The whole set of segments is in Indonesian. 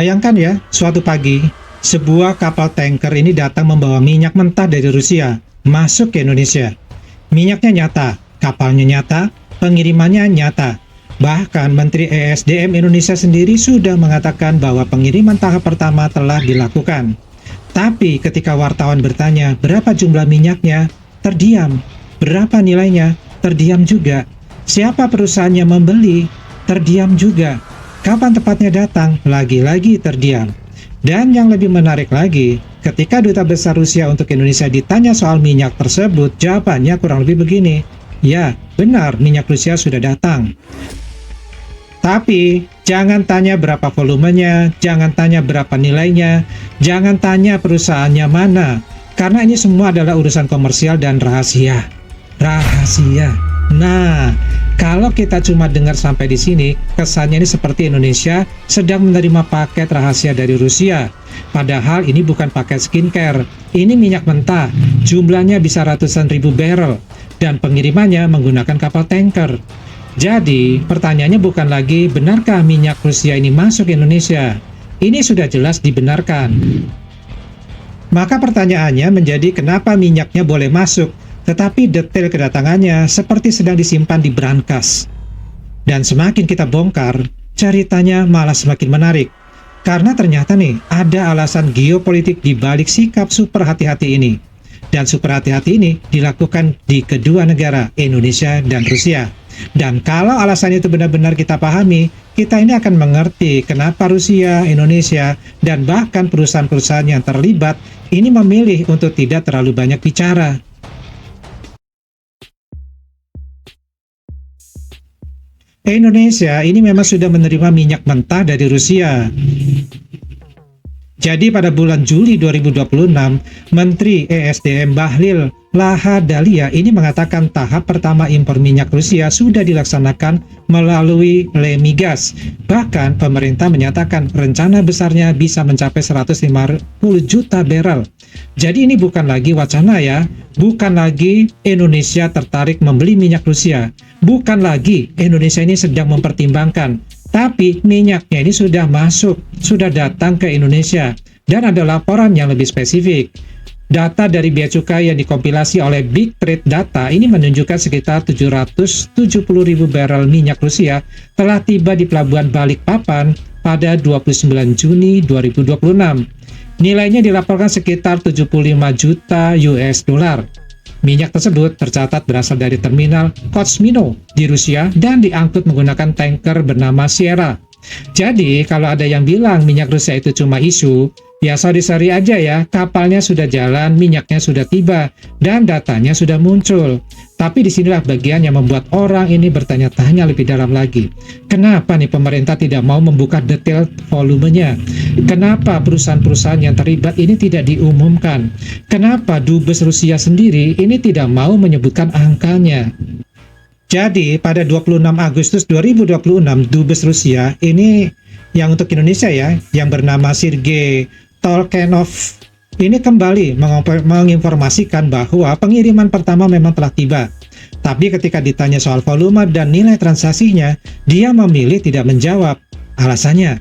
Bayangkan ya, suatu pagi, sebuah kapal tanker ini datang membawa minyak mentah dari Rusia, masuk ke Indonesia. Minyaknya nyata, kapalnya nyata, pengirimannya nyata. Bahkan Menteri ESDM Indonesia sendiri sudah mengatakan bahwa pengiriman tahap pertama telah dilakukan. Tapi ketika wartawan bertanya berapa jumlah minyaknya, terdiam. Berapa nilainya? Terdiam juga. Siapa perusahaannya membeli? Terdiam juga. Kapan tepatnya datang? Lagi-lagi terdiam. Dan yang lebih menarik lagi, ketika Duta Besar Rusia untuk Indonesia ditanya soal minyak tersebut, jawabannya kurang lebih begini. Ya, benar, minyak Rusia sudah datang. Tapi, jangan tanya berapa volumenya, jangan tanya berapa nilainya, jangan tanya perusahaannya mana, karena ini semua adalah urusan komersial dan rahasia. Rahasia. Nah, kalau kita cuma dengar sampai di sini, kesannya ini seperti Indonesia sedang menerima paket rahasia dari Rusia. Padahal ini bukan paket skincare, ini minyak mentah, jumlahnya bisa ratusan ribu barrel, dan pengirimannya menggunakan kapal tanker. Jadi, pertanyaannya bukan lagi benarkah minyak Rusia ini masuk ke Indonesia? Ini sudah jelas dibenarkan. Maka pertanyaannya menjadi kenapa minyaknya boleh masuk, tetapi detail kedatangannya seperti sedang disimpan di brankas. Dan semakin kita bongkar, ceritanya malah semakin menarik. Karena ternyata nih, ada alasan geopolitik di balik sikap super hati-hati ini. Dan super hati-hati ini dilakukan di kedua negara, Indonesia dan Rusia. Dan kalau alasan itu benar-benar kita pahami, kita ini akan mengerti kenapa Rusia, Indonesia, dan bahkan perusahaan-perusahaan yang terlibat ini memilih untuk tidak terlalu banyak bicara. Indonesia ini memang sudah menerima minyak mentah dari Rusia. Jadi pada bulan Juli 2026, Menteri ESDM Bahlil Lahadalia ini mengatakan tahap pertama impor minyak Rusia sudah dilaksanakan melalui Lemigas. Bahkan pemerintah menyatakan rencana besarnya bisa mencapai 150 juta barrel. Jadi ini bukan lagi wacana ya, bukan lagi Indonesia tertarik membeli minyak Rusia, bukan lagi Indonesia ini sedang mempertimbangkan, tapi minyaknya ini sudah masuk, sudah datang ke Indonesia, dan ada laporan yang lebih spesifik. Data dari Bea Cukai yang dikompilasi oleh Big Trade Data ini menunjukkan sekitar 770.000 barrel minyak Rusia telah tiba di Pelabuhan Balikpapan pada 29 Juni 2026. Nilainya dilaporkan sekitar 75 juta US dollar. Minyak tersebut tercatat berasal dari terminal Kotsmino di Rusia dan diangkut menggunakan tanker bernama Sierra. Jadi, kalau ada yang bilang minyak Rusia itu cuma isu, ya sorry aja ya, kapalnya sudah jalan, minyaknya sudah tiba, dan datanya sudah muncul. Tapi disinilah bagian yang membuat orang ini bertanya-tanya lebih dalam lagi. Kenapa nih pemerintah tidak mau membuka detail volumenya? Kenapa perusahaan-perusahaan yang terlibat ini tidak diumumkan? Kenapa Dubes Rusia sendiri ini tidak mau menyebutkan angkanya? Jadi, pada 26 Agustus 2026, Dubes Rusia ini yang untuk Indonesia ya, yang bernama Sergei Tolkenov ini kembali menginformasikan bahwa pengiriman pertama memang telah tiba. Tapi ketika ditanya soal volume dan nilai transaksinya, dia memilih tidak menjawab. Alasannya,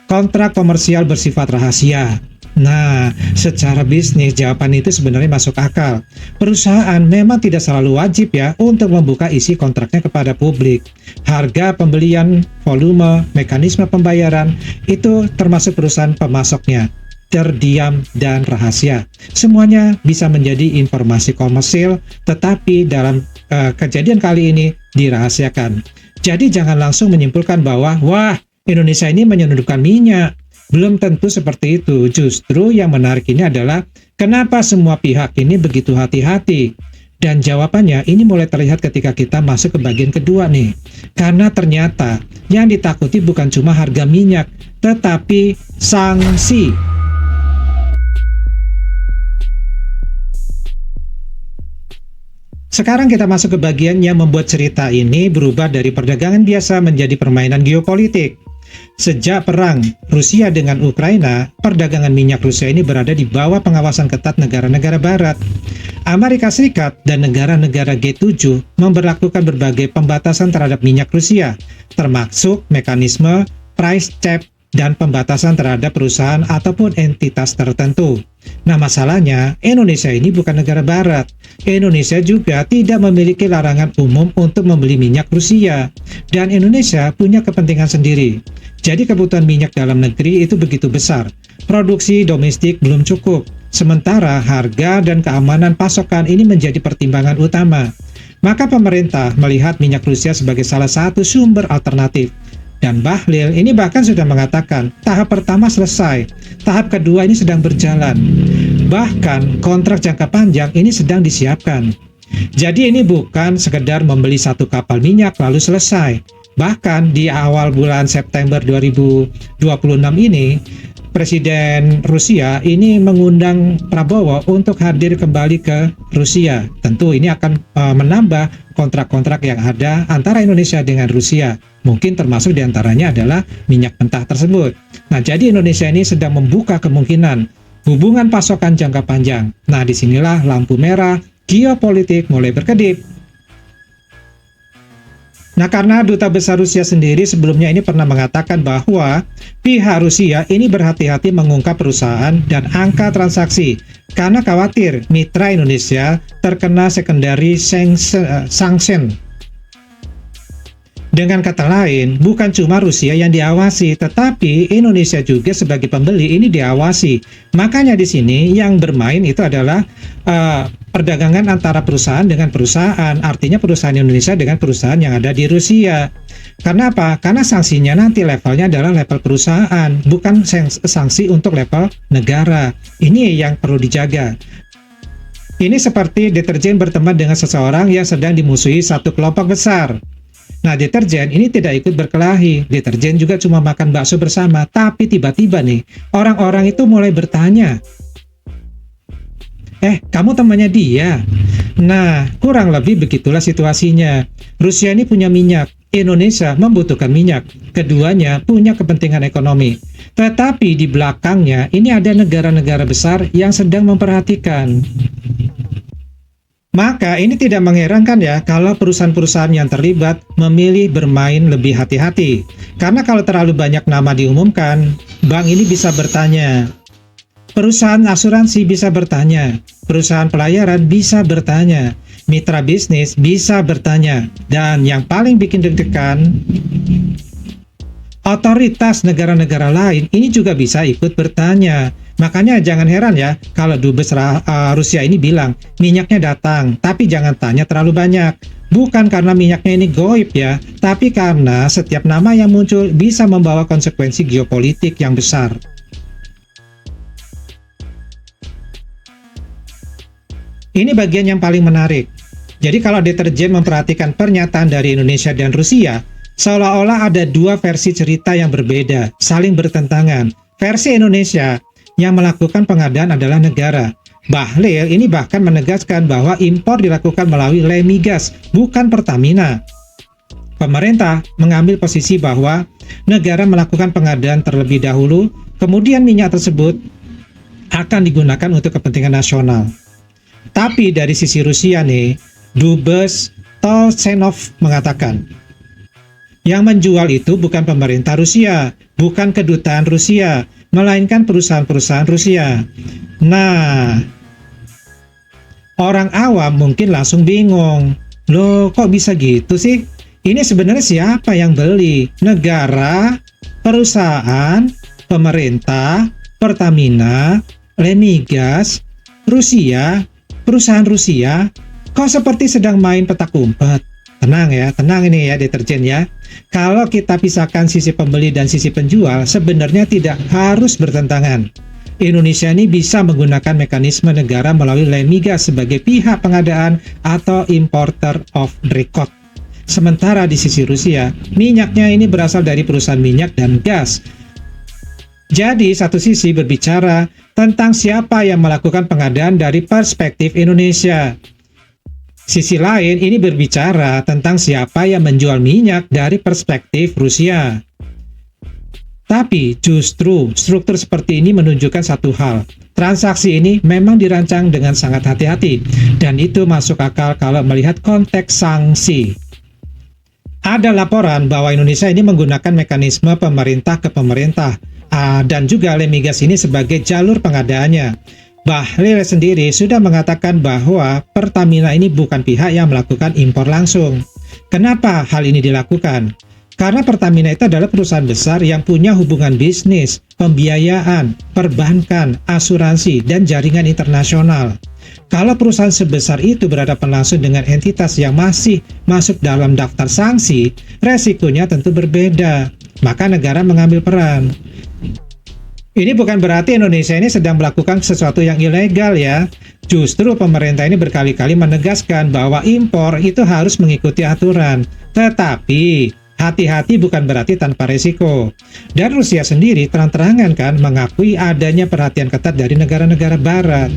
kontrak komersial bersifat rahasia. Nah, secara bisnis jawaban itu sebenarnya masuk akal. Perusahaan memang tidak selalu wajib ya untuk membuka isi kontraknya kepada publik. Harga pembelian, volume, mekanisme pembayaran itu termasuk perusahaan pemasoknya. Terdiam dan rahasia. Semuanya bisa menjadi informasi komersil, tetapi dalam kejadian kali ini dirahasiakan. Jadi jangan langsung menyimpulkan bahwa wah, Indonesia ini menyelundupkan minyak. Belum tentu seperti itu. Justru yang menarik ini adalah kenapa semua pihak ini begitu hati-hati. Dan jawabannya ini mulai terlihat ketika kita masuk ke bagian kedua nih. Karena ternyata yang ditakuti bukan cuma harga minyak, tetapi sanksi. Sekarang kita masuk ke bagian yang membuat cerita ini berubah dari perdagangan biasa menjadi permainan geopolitik. Sejak perang Rusia dengan Ukraina, perdagangan minyak Rusia ini berada di bawah pengawasan ketat negara-negara barat. Amerika Serikat dan negara-negara G7 memberlakukan berbagai pembatasan terhadap minyak Rusia, termasuk mekanisme price cap dan pembatasan terhadap perusahaan ataupun entitas tertentu. Nah, masalahnya Indonesia ini bukan negara barat. Indonesia juga tidak memiliki larangan umum untuk membeli minyak Rusia, dan Indonesia punya kepentingan sendiri. Jadi kebutuhan minyak dalam negeri itu begitu besar. Produksi domestik belum cukup, sementara harga dan keamanan pasokan ini menjadi pertimbangan utama. Maka pemerintah melihat minyak Rusia sebagai salah satu sumber alternatif. Dan Bahlil ini bahkan sudah mengatakan tahap pertama selesai, tahap kedua ini sedang berjalan. Bahkan kontrak jangka panjang ini sedang disiapkan. Jadi ini bukan sekedar membeli satu kapal minyak lalu selesai. Bahkan di awal bulan September 2026 ini, Presiden Rusia ini mengundang Prabowo untuk hadir kembali ke Rusia. Tentu ini akan menambah kontrak-kontrak yang ada antara Indonesia dengan Rusia. Mungkin termasuk diantaranya adalah minyak mentah tersebut. Nah, jadi Indonesia ini sedang membuka kemungkinan hubungan pasokan jangka panjang. Nah, disinilah lampu merah geopolitik mulai berkedip. Nah, karena Duta Besar Rusia sendiri sebelumnya ini pernah mengatakan bahwa pihak Rusia ini berhati-hati mengungkap perusahaan dan angka transaksi karena khawatir mitra Indonesia terkena secondary sanction. Dengan kata lain, bukan cuma Rusia yang diawasi, tetapi Indonesia juga sebagai pembeli ini diawasi. Makanya di sini yang bermain itu adalah perdagangan antara perusahaan dengan perusahaan, artinya perusahaan Indonesia dengan perusahaan yang ada di Rusia. Karena apa? Karena sanksinya nanti levelnya adalah level perusahaan, bukan sanksi untuk level negara. Ini yang perlu dijaga. Ini seperti deterjen berteman dengan seseorang yang sedang dimusuhi satu kelompok besar. Nah, deterjen ini tidak ikut berkelahi. Deterjen juga cuma makan bakso bersama. Tapi tiba-tiba nih, orang-orang itu mulai bertanya, kamu temannya dia? Nah, kurang lebih begitulah situasinya. Rusia ini punya minyak. Indonesia membutuhkan minyak. Keduanya punya kepentingan ekonomi. Tetapi di belakangnya, ini ada negara-negara besar yang sedang memperhatikan. Maka ini tidak mengherankan ya kalau perusahaan-perusahaan yang terlibat memilih bermain lebih hati-hati. Karena kalau terlalu banyak nama diumumkan, bank ini bisa bertanya. Perusahaan asuransi bisa bertanya. Perusahaan pelayaran bisa bertanya. Mitra bisnis bisa bertanya. Dan yang paling bikin deg-degan, otoritas negara-negara lain ini juga bisa ikut bertanya. Makanya jangan heran ya kalau Dubes Rusia ini bilang minyaknya datang, tapi jangan tanya terlalu banyak. Bukan karena minyaknya ini goib ya, tapi karena setiap nama yang muncul bisa membawa konsekuensi geopolitik yang besar. Ini bagian yang paling menarik. Jadi kalau deterjen memperhatikan pernyataan dari Indonesia dan Rusia, seolah-olah ada dua versi cerita yang berbeda, saling bertentangan. Versi Indonesia yang melakukan pengadaan adalah negara. Bahlil ini bahkan menegaskan bahwa impor dilakukan melalui Lemigas, bukan Pertamina. Pemerintah mengambil posisi bahwa negara melakukan pengadaan terlebih dahulu, kemudian minyak tersebut akan digunakan untuk kepentingan nasional. Tapi dari sisi Rusia nih, Dubes Tolsenov mengatakan, yang menjual itu bukan pemerintah Rusia, bukan kedutaan Rusia, melainkan perusahaan-perusahaan Rusia. Nah, orang awam mungkin langsung bingung. Loh, kok bisa gitu sih? Ini sebenarnya siapa yang beli? Negara, perusahaan, pemerintah, Pertamina, Lemigas, Rusia, perusahaan Rusia. Kok seperti sedang main petak umpet? Tenang ya, tenang ini ya deterjen ya. Kalau kita pisahkan sisi pembeli dan sisi penjual, sebenarnya tidak harus bertentangan. Indonesia ini bisa menggunakan mekanisme negara melalui Lemigas sebagai pihak pengadaan atau importer of record. Sementara di sisi Rusia, minyaknya ini berasal dari perusahaan minyak dan gas. Jadi satu sisi berbicara tentang siapa yang melakukan pengadaan dari perspektif Indonesia. Sisi lain ini berbicara tentang siapa yang menjual minyak dari perspektif Rusia. Tapi justru struktur seperti ini menunjukkan satu hal. Transaksi ini memang dirancang dengan sangat hati-hati, dan itu masuk akal kalau melihat konteks sanksi. Ada laporan bahwa Indonesia ini menggunakan mekanisme pemerintah ke pemerintah, dan juga lem migas ini sebagai jalur pengadaannya. Bahlil sendiri sudah mengatakan bahwa Pertamina ini bukan pihak yang melakukan impor langsung. Kenapa hal ini dilakukan? Karena Pertamina itu adalah perusahaan besar yang punya hubungan bisnis, pembiayaan, perbankan, asuransi, dan jaringan internasional. Kalau perusahaan sebesar itu berhadapan langsung dengan entitas yang masih masuk dalam daftar sanksi, resikonya tentu berbeda. Maka negara mengambil peran. Ini bukan berarti Indonesia ini sedang melakukan sesuatu yang ilegal ya. Justru pemerintah ini berkali-kali menegaskan bahwa impor itu harus mengikuti aturan. Tetapi hati-hati bukan berarti tanpa resiko. Dan Rusia sendiri terang-terangan kan mengakui adanya perhatian ketat dari negara-negara barat.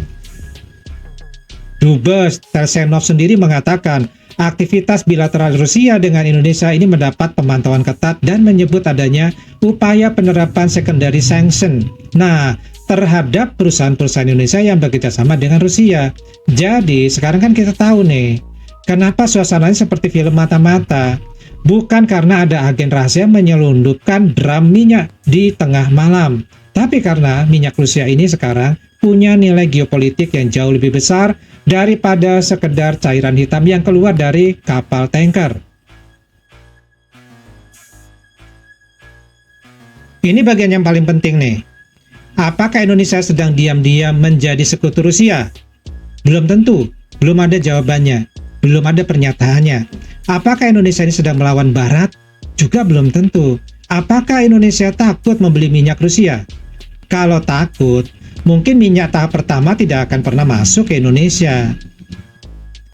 Dubes Tersenov sendiri mengatakan aktivitas bilateral Rusia dengan Indonesia ini mendapat pemantauan ketat dan menyebut adanya upaya penerapan secondary sanction. Nah, terhadap perusahaan-perusahaan Indonesia yang bekerja sama dengan Rusia. Jadi, sekarang kan kita tahu nih, kenapa suasananya seperti film mata-mata. Bukan karena ada agen rahasia menyelundupkan drum minyak di tengah malam, tapi karena minyak Rusia ini sekarang punya nilai geopolitik yang jauh lebih besar daripada sekedar cairan hitam yang keluar dari kapal tanker. Ini bagian yang paling penting nih. Apakah Indonesia sedang diam-diam menjadi sekutu Rusia? Belum tentu, belum ada jawabannya, belum ada pernyataannya. Apakah Indonesia ini sedang melawan Barat? Juga belum tentu. Apakah Indonesia takut membeli minyak Rusia? Kalau takut, mungkin minyak tahap pertama tidak akan pernah masuk ke Indonesia.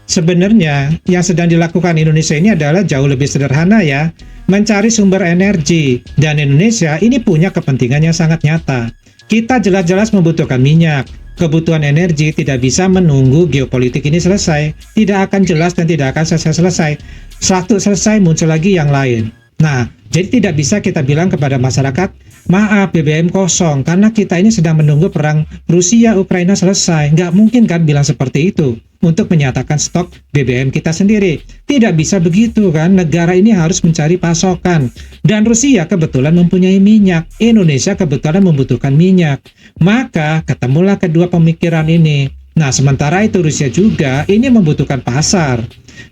Sebenarnya, yang sedang dilakukan Indonesia ini adalah jauh lebih sederhana ya, mencari sumber energi. Dan Indonesia ini punya kepentingan yang sangat nyata. Kita jelas-jelas membutuhkan minyak. Kebutuhan energi tidak bisa menunggu geopolitik ini selesai. Tidak akan jelas dan tidak akan selesai-selesai. Satu selesai muncul lagi yang lain. Nah, jadi tidak bisa kita bilang kepada masyarakat, maaf BBM kosong, karena kita ini sedang menunggu perang Rusia-Ukraina selesai. Nggak mungkin kan bilang seperti itu untuk menyatakan stok BBM kita sendiri. Tidak bisa begitu kan, negara ini harus mencari pasokan. Dan Rusia kebetulan mempunyai minyak, Indonesia kebetulan membutuhkan minyak. Maka ketemulah kedua pemikiran ini. Nah, sementara itu Rusia juga ini membutuhkan pasar.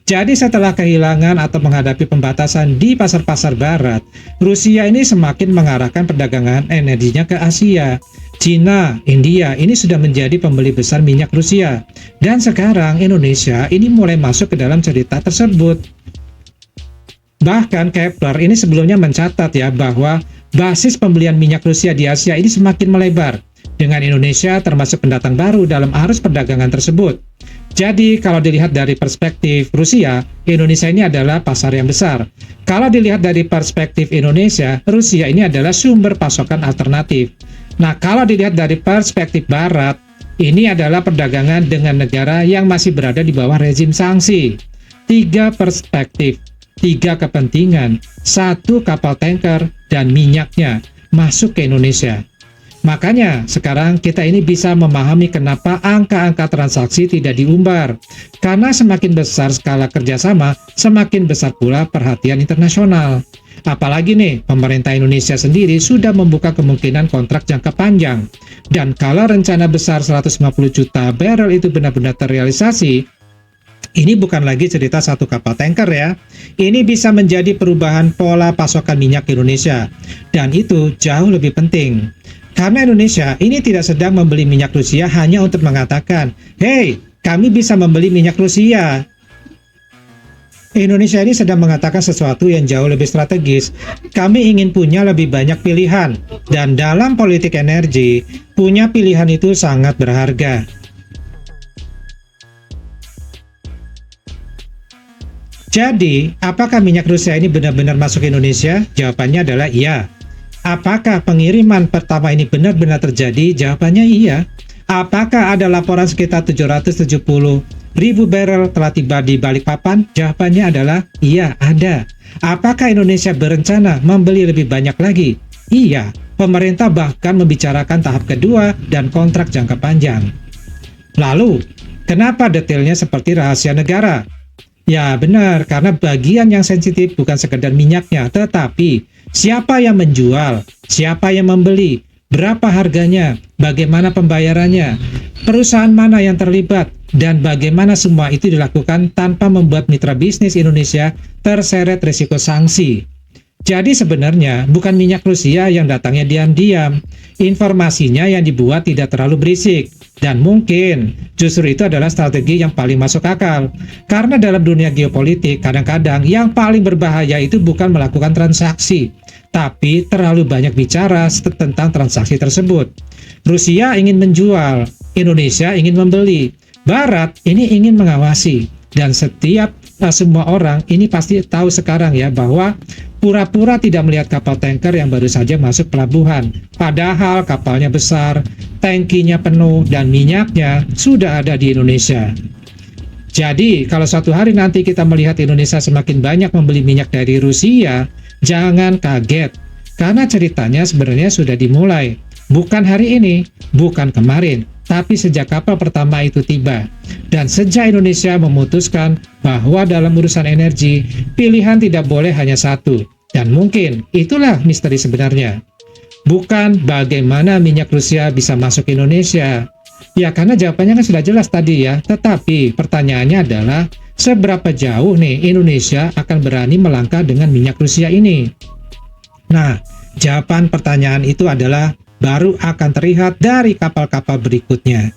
Jadi setelah kehilangan atau menghadapi pembatasan di pasar-pasar barat, Rusia ini semakin mengarahkan perdagangan energinya ke Asia. Cina, India ini sudah menjadi pembeli besar minyak Rusia. Dan sekarang Indonesia ini mulai masuk ke dalam cerita tersebut. Bahkan Kepler ini sebelumnya mencatat ya bahwa basis pembelian minyak Rusia di Asia ini semakin melebar. Dengan Indonesia termasuk pendatang baru dalam arus perdagangan tersebut. Jadi kalau dilihat dari perspektif Rusia, Indonesia ini adalah pasar yang besar. Kalau dilihat dari perspektif Indonesia, Rusia ini adalah sumber pasokan alternatif. Nah, kalau dilihat dari perspektif Barat, ini adalah perdagangan dengan negara yang masih berada di bawah rezim sanksi. 3 perspektif, 3 kepentingan, 1 kapal tanker dan minyaknya masuk ke Indonesia. Makanya sekarang kita ini bisa memahami kenapa angka-angka transaksi tidak diumbar. Karena semakin besar skala kerjasama, semakin besar pula perhatian internasional. Apalagi nih, pemerintah Indonesia sendiri sudah membuka kemungkinan kontrak jangka panjang. Dan kalau rencana besar 150 juta barrel itu benar-benar terrealisasi, ini bukan lagi cerita satu kapal tanker ya. Ini bisa menjadi perubahan pola pasokan minyak Indonesia. Dan itu jauh lebih penting. Karena Indonesia ini tidak sedang membeli minyak Rusia hanya untuk mengatakan, "Hey, kami bisa membeli minyak Rusia." Indonesia ini sedang mengatakan sesuatu yang jauh lebih strategis. Kami ingin punya lebih banyak pilihan. Dan dalam politik energi, punya pilihan itu sangat berharga. Jadi, apakah minyak Rusia ini benar-benar masuk ke Indonesia? Jawabannya adalah iya. Apakah pengiriman pertama ini benar-benar terjadi? Jawabannya iya. Apakah ada laporan sekitar 770.000 barrel telah tiba di Balikpapan? Jawabannya adalah iya, ada. Apakah Indonesia berencana membeli lebih banyak lagi? Iya, pemerintah bahkan membicarakan tahap kedua dan kontrak jangka panjang. Lalu, kenapa detailnya seperti rahasia negara? Ya benar, karena bagian yang sensitif bukan sekedar minyaknya, tetapi siapa yang menjual, siapa yang membeli, berapa harganya, bagaimana pembayarannya, perusahaan mana yang terlibat, dan bagaimana semua itu dilakukan tanpa membuat mitra bisnis Indonesia terseret risiko sanksi. Jadi sebenarnya bukan minyak Rusia yang datangnya diam-diam. Informasinya yang dibuat tidak terlalu berisik. Dan mungkin justru itu adalah strategi yang paling masuk akal. Karena dalam dunia geopolitik kadang-kadang yang paling berbahaya itu bukan melakukan transaksi, tapi terlalu banyak bicara tentang transaksi tersebut. Rusia ingin menjual, Indonesia ingin membeli, Barat ini ingin mengawasi. Dan semua orang ini pasti tahu sekarang ya bahwa pura-pura tidak melihat kapal tanker yang baru saja masuk pelabuhan. Padahal kapalnya besar, tangkinya penuh, dan minyaknya sudah ada di Indonesia. Jadi, kalau suatu hari nanti kita melihat Indonesia semakin banyak membeli minyak dari Rusia, jangan kaget. Karena ceritanya sebenarnya sudah dimulai. Bukan hari ini, bukan kemarin, tapi sejak kapal pertama itu tiba. Dan sejak Indonesia memutuskan bahwa dalam urusan energi, pilihan tidak boleh hanya satu. Dan mungkin itulah misteri sebenarnya. Bukan bagaimana minyak Rusia bisa masuk ke Indonesia. Ya karena jawabannya kan sudah jelas tadi ya. Tetapi pertanyaannya adalah seberapa jauh nih Indonesia akan berani melangkah dengan minyak Rusia ini? Nah, jawaban pertanyaan itu adalah baru akan terlihat dari kapal-kapal berikutnya.